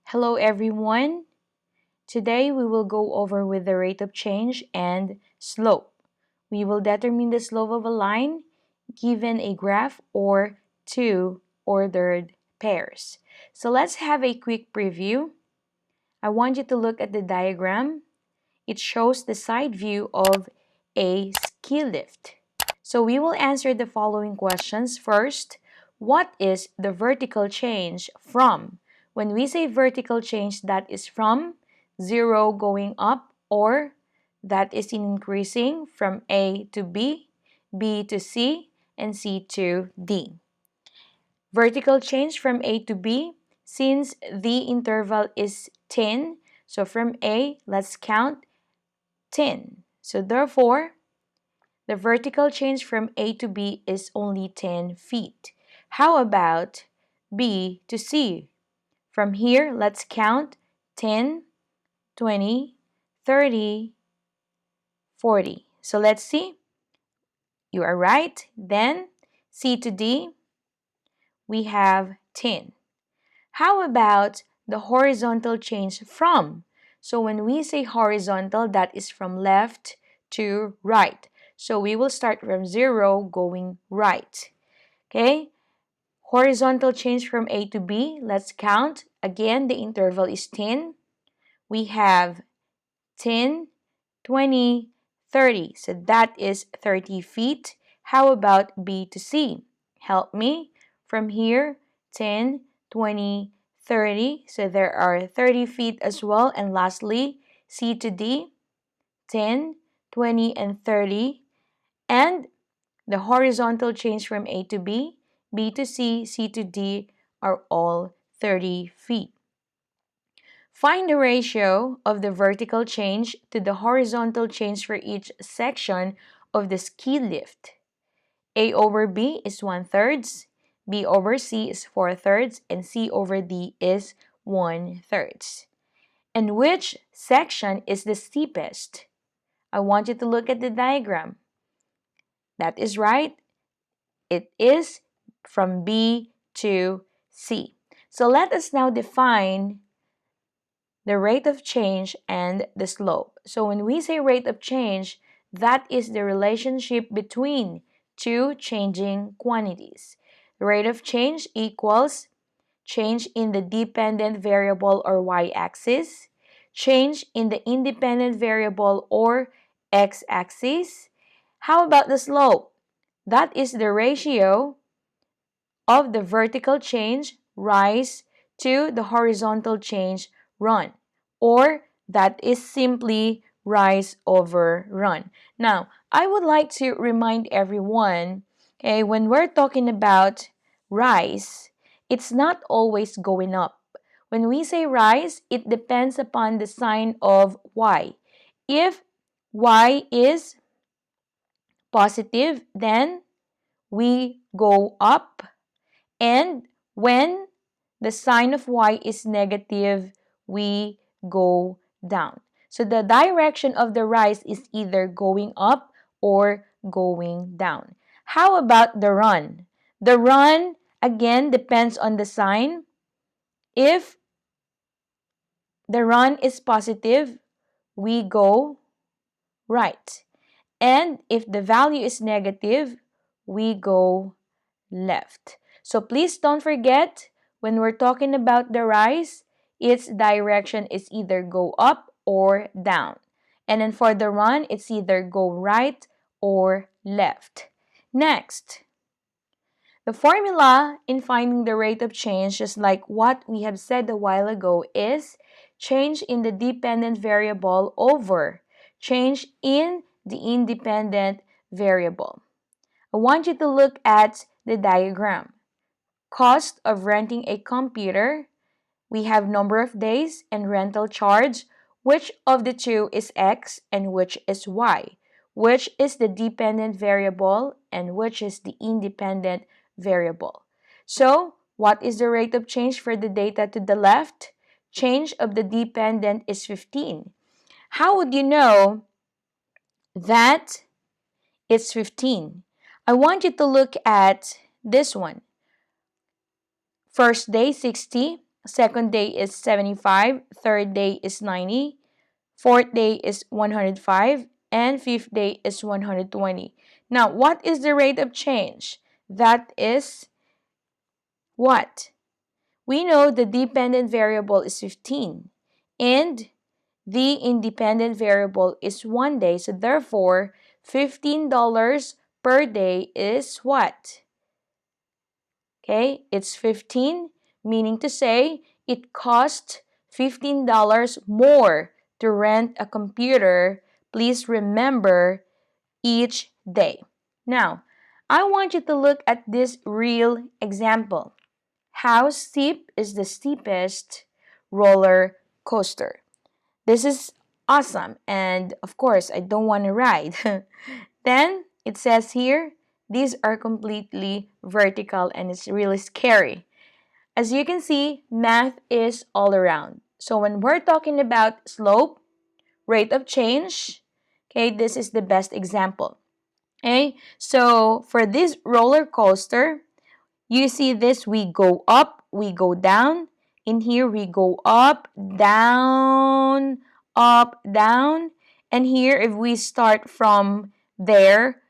Hello everyone. Today we will go over with the rate of change and slope. We will determine the slope of a line given a graph or two ordered pairs. So let's have a quick preview. I want you to look at the diagram. It shows the side view of a ski lift. So we will answer the following questions. First, what is the vertical change from? When we say vertical change, that is from 0 going up, or that is in increasing from A to B, B to C, and C to D. Vertical change from A to B, since the interval is 10, so from A, let's count 10. So therefore, the vertical change from A to B is only 10 feet. How about B to C? From here, let's count 10, 20, 30, 40. So let's see. You are right. Then C to D, we have 10. How about the horizontal change from? So when we say horizontal, that is from left to right. So we will start from 0 going right. Okay? Horizontal change from A to B. Let's count. Again, the interval is 10. We have 10, 20, 30. So that is 30 feet. How about B to C? Help me. From here, 10, 20, 30. So there are 30 feet as well. And lastly, C to D, 10, 20, and 30. And the horizontal change from A to B, B to C, C to D are all 30 feet. Find the ratio of the vertical change to the horizontal change for each section of the ski lift. A over B is 1/3, B over C is 4/3, and C over D is 1/3. And which section is the steepest? I want you to look at the diagram. That is right. It is from B to C. So let us now define the rate of change and the slope. So when we say rate of change, that is the relationship between two changing quantities. The rate of change equals change in the dependent variable or y-axis, change in the independent variable or x-axis. How about the slope? That is the ratio of the vertical change rise to the horizontal change run, or that is simply rise over run. Now, I would like to remind everyone, okay, when we're talking about rise, it's not always going up. When we say rise, it depends upon the sign of y. If y is positive, then we go up. And when the sign of y is negative, we go down. So the direction of the rise is either going up or going down. How about the run? The run, again, depends on the sign. If the run is positive, we go right. And if the value is negative, we go left. So please don't forget, when we're talking about the rise, its direction is either go up or down. And then for the run, it's either go right or left. Next, the formula in finding the rate of change, just like what we have said a while ago, is change in the dependent variable over change in the independent variable. I want you to look at the diagram. Cost of renting a computer. We have number of days and rental charge. Which of the two is X and which is Y? Which is the dependent variable and which is the independent variable? So, what is the rate of change for the data to the left? Change of the dependent is 15. How would you know that it's 15? I want you to look at this one. First day 60, second day is 75, third day is 90, fourth day is 105, and fifth day is 120. Now, what is the rate of change? That is what? We know the dependent variable is 15 and the independent variable is 1 day. So therefore, $15 per day is what? Okay, it's 15, meaning to say it costs $15 more to rent a computer. Please remember each day. Now, I want you to look at this real example. How steep is the steepest roller coaster? This is awesome, and of course, I don't want to ride. Then it says here, these are completely vertical and it's really scary. As you can see, math is all around. So when we're talking about slope, rate of change, okay, this is the best example. Okay, so for this roller coaster, you see this, we go up, we go down. In here, we go up, down, up, down. And here, if we start from there,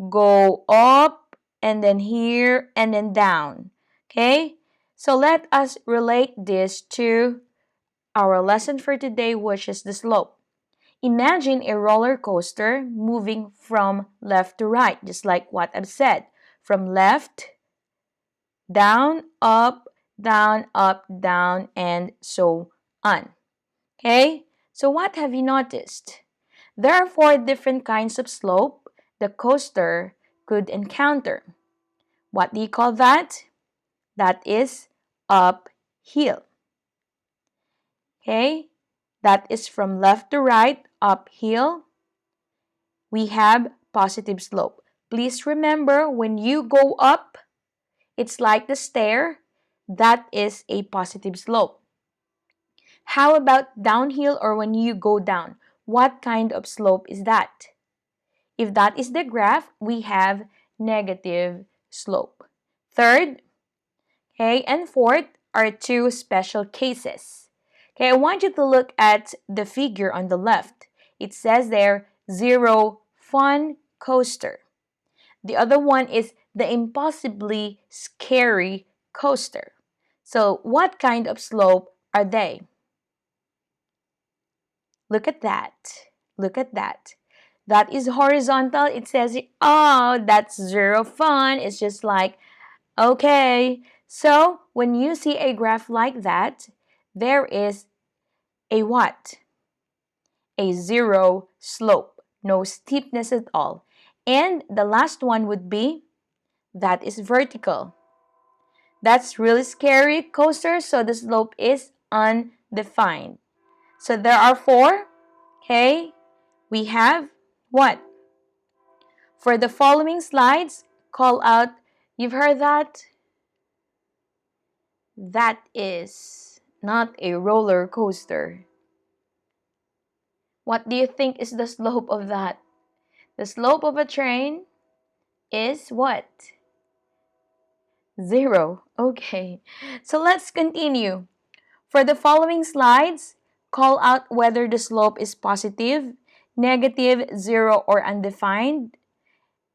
go up, and then here, and then down. Okay? So let us relate this to our lesson for today, which is the slope. Imagine a roller coaster moving from left to right, just like what I've said. From left, down, up, down, and so on. Okay? So what have you noticed? There are 4 different kinds of slope the coaster could encounter. What do you call that? That is uphill. Okay? That is from left to right, uphill. We have positive slope. Please remember, when you go up, it's like the stair. That is a positive slope. How about downhill, or when you go down? What kind of slope is that? If that is the graph, we have negative slope. Third, okay, and fourth are 2 special cases. Okay, I want you to look at the figure on the left. It says there, zero fun coaster. The other one is the impossibly scary coaster. So what kind of slope are they? Look at that. Look at that. That is horizontal. It says, oh, that's zero fun. It's just like, okay. So when you see a graph like that, there is a what? A zero slope. No steepness at all. And the last one would be, that is vertical. That's really scary coaster, so the slope is undefined. So there are 4. Okay, we have what? For the following slides, call out, you've heard that? That is not a roller coaster. What do you think is the slope of that? The slope of a train is what? 0. Okay, so let's continue. For the following slides, call out whether the slope is positive, negative, 0, or undefined.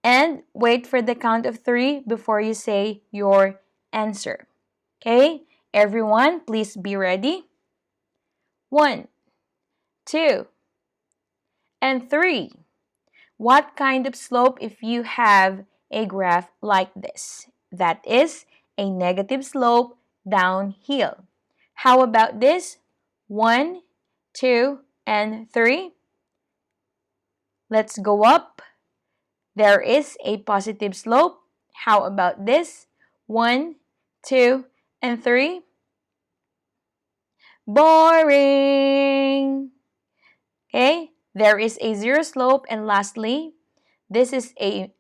And wait for the count of 3 before you say your answer. Okay, everyone, please be ready. 1, 2, and 3. What kind of slope if you have a graph like this? That is a negative slope downhill. How about this? 1, 2, and 3. Let's go up. There is a positive slope. How about this? 1, 2, and 3. Boring. Okay, there is a 0 slope. And lastly, this is a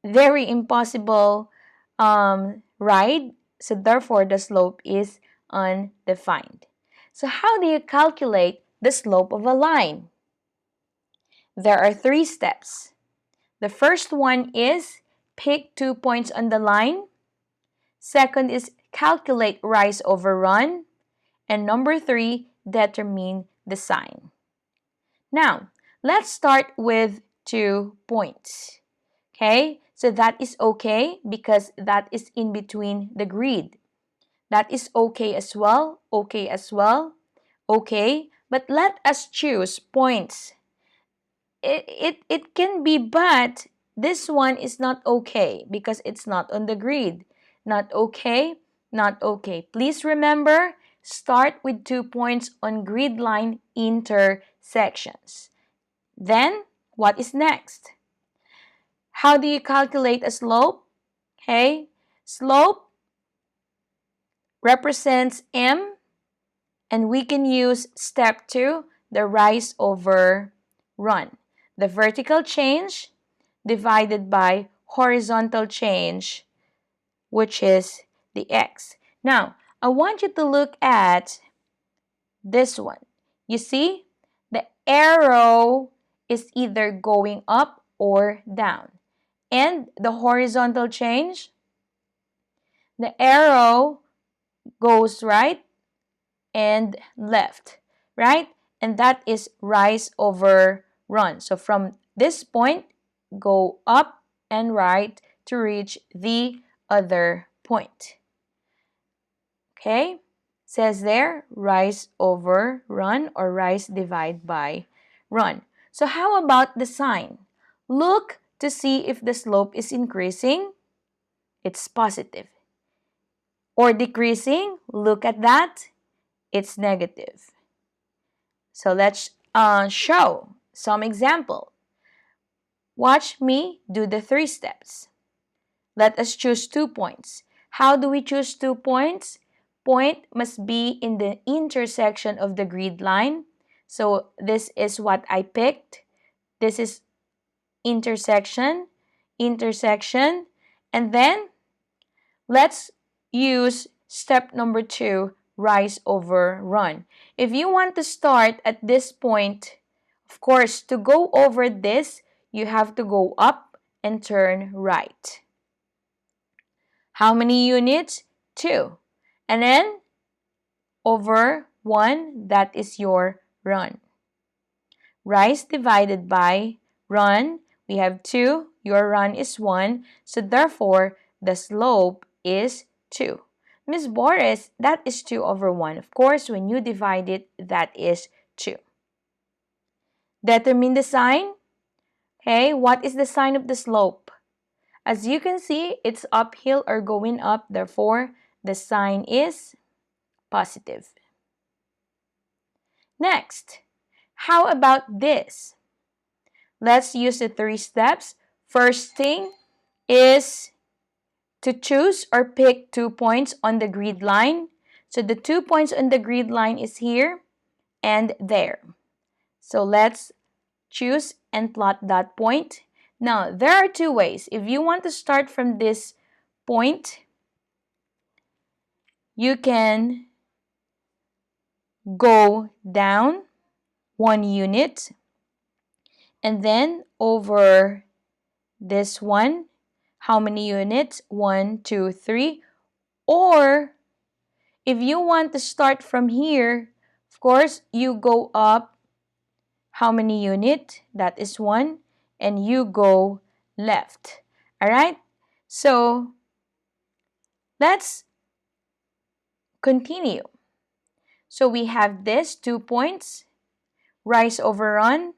very impossible ride. So therefore, the slope is undefined. So how do you calculate the slope of a line? There are 3 steps. The first one is pick 2 points on the line. Second is calculate rise over run. And number 3, determine the sign. Now, let's start with 2 points. Okay, so that is okay because that is in between the grid. That is okay as well, okay as well, okay. But let us choose points. It can be, but this one is not okay because it's not on the grid. Not okay, not okay. Please remember, start with 2 points on grid line intersections. Then, what is next? How do you calculate a slope? Okay, slope represents m, and we can use step 2, the rise over run. The vertical change divided by horizontal change, which is the x. Now, I want you to look at this one. You see, the arrow is either going up or down. And the horizontal change, the arrow goes right and left, right? And that is rise over run. So from this point, go up and right to reach the other point. Okay? Says there, rise over run or rise divide by run. So how about the sign? Look to see if the slope is increasing. It's positive. Or decreasing. Look at that. It's negative. So let's show some example. Watch me do the 3 steps. Let us choose 2 points. How do we choose 2 points? Point must be in the intersection of the grid line. So this is what I picked. This is intersection, intersection, and then let's use step number 2, rise over run. If you want to start at this point, of course, to go over this, you have to go up and turn right. How many units? 2. And then over 1, that is your run. Rise divided by run, we have 2. Your run is 1. So therefore, the slope is 2. Miss Boris, that is 2 over 1. Of course, when you divide it, that is 2. Determine the sign. Okay, what is the sign of the slope? As you can see, it's uphill or going up. Therefore, the sign is positive. Next, how about this? Let's use the 3 steps. First thing is to choose or pick 2 points on the grid line. So the 2 points on the grid line is here and there. So let's choose and plot that point. Now, there are 2 ways. If you want to start from this point, you can go down 1 unit and then over this one, how many units? 1, 2, 3. Or if you want to start from here, of course, you go up how many units? That is 1. And you go left. Alright? So, let's continue. So, we have this 2 points. Rise over run.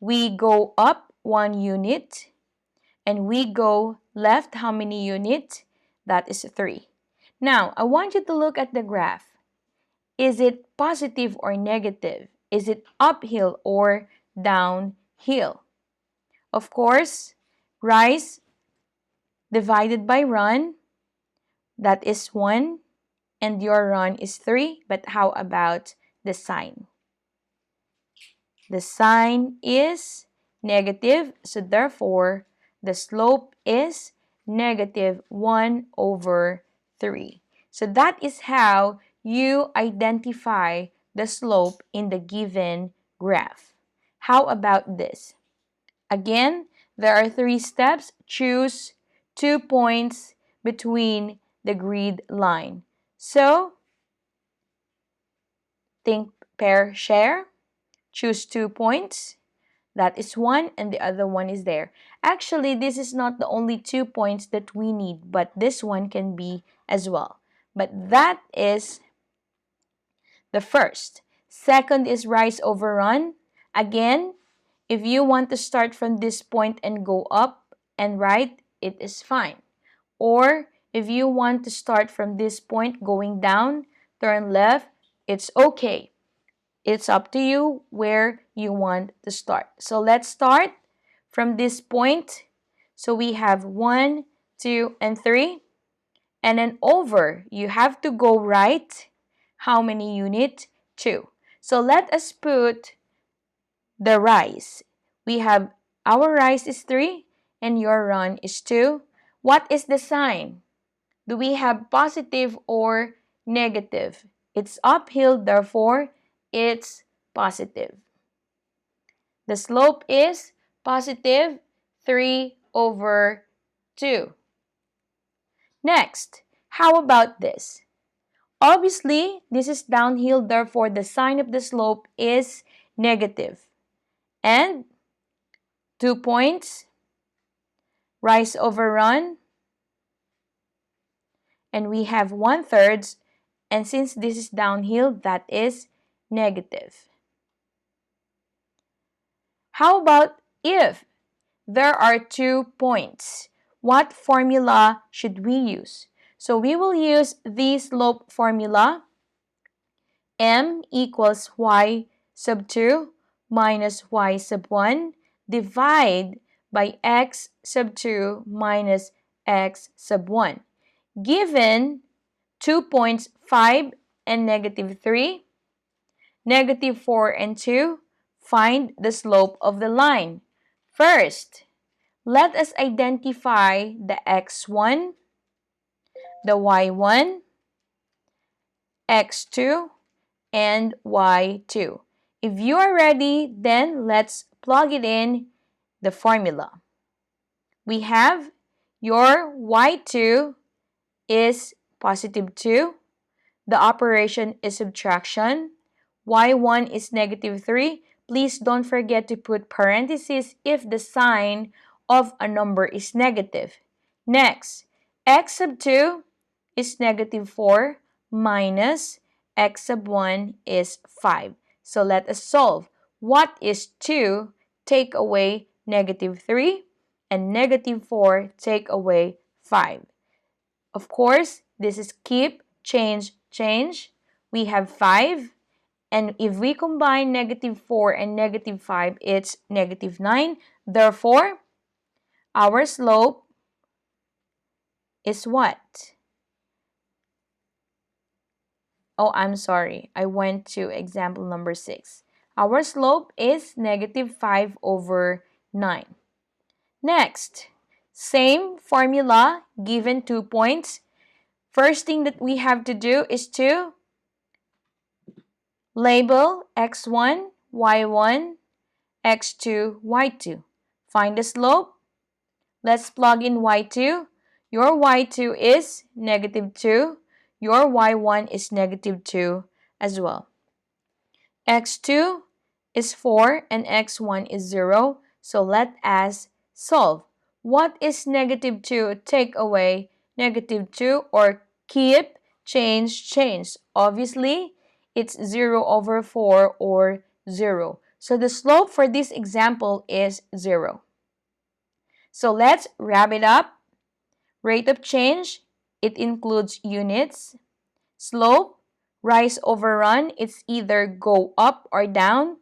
We go up 1 unit. And we go left how many units? That is 3. Now, I want you to look at the graph. Is it positive or negative? Is it uphill or downhill? Of course, rise divided by run, that is 1, and your run is 3. But how about the sign? The sign is negative, so therefore, the slope is negative 1 over 3. So that is how you identify the slope in the given graph. How about this? Again, there are 3 steps. Choose 2 points between the grid line. So, think, pair, share, choose 2 points. That is one and the other one is there. Actually, this is not the only 2 points that we need, but this one can be as well. But that is the first. Second is rise over run. Again, if you want to start from this point and go up and right, it is fine. Or if you want to start from this point going down, turn left, it's okay. It's up to you where you want to start. So let's start from this point. So we have 1, 2, and 3. And then over, you have to go right. How many units? 2. So let us put the rise. We have our rise is 3 and your run is 2. What is the sign? Do we have positive or negative? It's uphill, therefore it's positive. The slope is positive 3 over 2. Next, how about this? Obviously, this is downhill, therefore the sign of the slope is negative. And 2 points, rise over run, and we have 1/3, and since this is downhill, that is negative. How about if there are 2 points? What formula should we use? So we will use the slope formula. M equals y sub 2 minus y sub 1 divide by x sub 2 minus x sub 1. Given 2 points 5 and negative 3, negative 4 and 2, find the slope of the line. First, let us identify the x1, the y1, x2, and y2. If you are ready, then let's plug it in the formula. We have your y2 is positive 2. The operation is subtraction. Y1 is negative 3. Please don't forget to put parentheses if the sign of a number is negative. Next, x sub 2 is negative 4 minus x sub 1 is 5. So let us solve. What is 2 take away negative 3 and negative 4 take away 5? Of course, this is keep, change, change. We have 5. And if we combine negative 4 and negative 5, it's negative 9. Therefore, our slope is what? Oh, I'm sorry. I went to example number 6. Our slope is negative 5 over 9. Next, same formula given 2 points. First thing that we have to do is to label x1, y1, x2, y2. Find the slope. Let's plug in y2. Your y2 is negative 2. Your y1 is negative 2 as well. X2 is 4 and x1 is 0. So let us solve. What is negative 2 take away negative 2 or keep, change, change? Obviously, it's 0 over 4 or 0. So the slope for this example is 0. So let's wrap it up. Rate of change, it includes units. Slope, rise over run, it's either go up or down.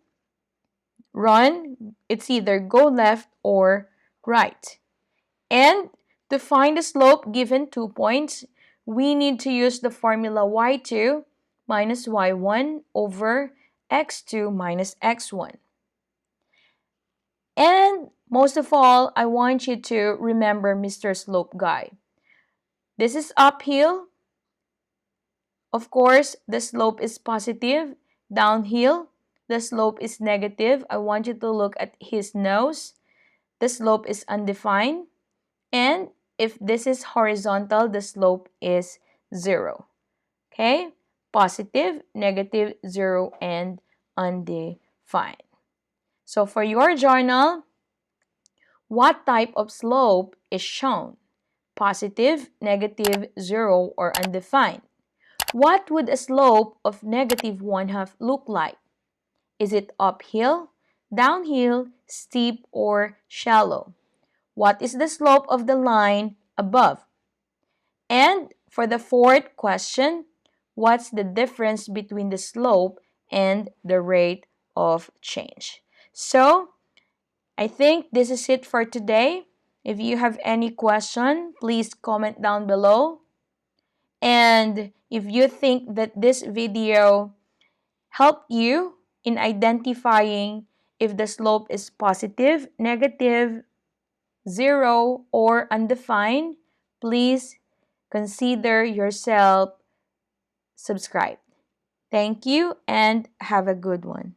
Run, it's either go left or right. And to find the slope given 2 points, we need to use the formula y2 minus y1 over x2 minus x1. And most of all, I want you to remember Mr. Slope Guy. This is uphill. Of course, the slope is positive. Downhill, the slope is negative. I want you to look at his nose. The slope is undefined. And If this is horizontal, the slope is 0. Okay? Positive, negative, 0, and undefined. So for your journal, what type of slope is shown? Positive, negative, 0, or undefined? What would a slope of negative 1/2 look like? Is it uphill, downhill, steep, or shallow? What is the slope of the line above? And for the fourth question, what's the difference between the slope and the rate of change? So, I think this is it for today. If you have any question, please comment down below. And if you think that this video helped you in identifying if the slope is positive, negative, 0, or undefined, please consider yourself subscribed. Thank you and have a good one.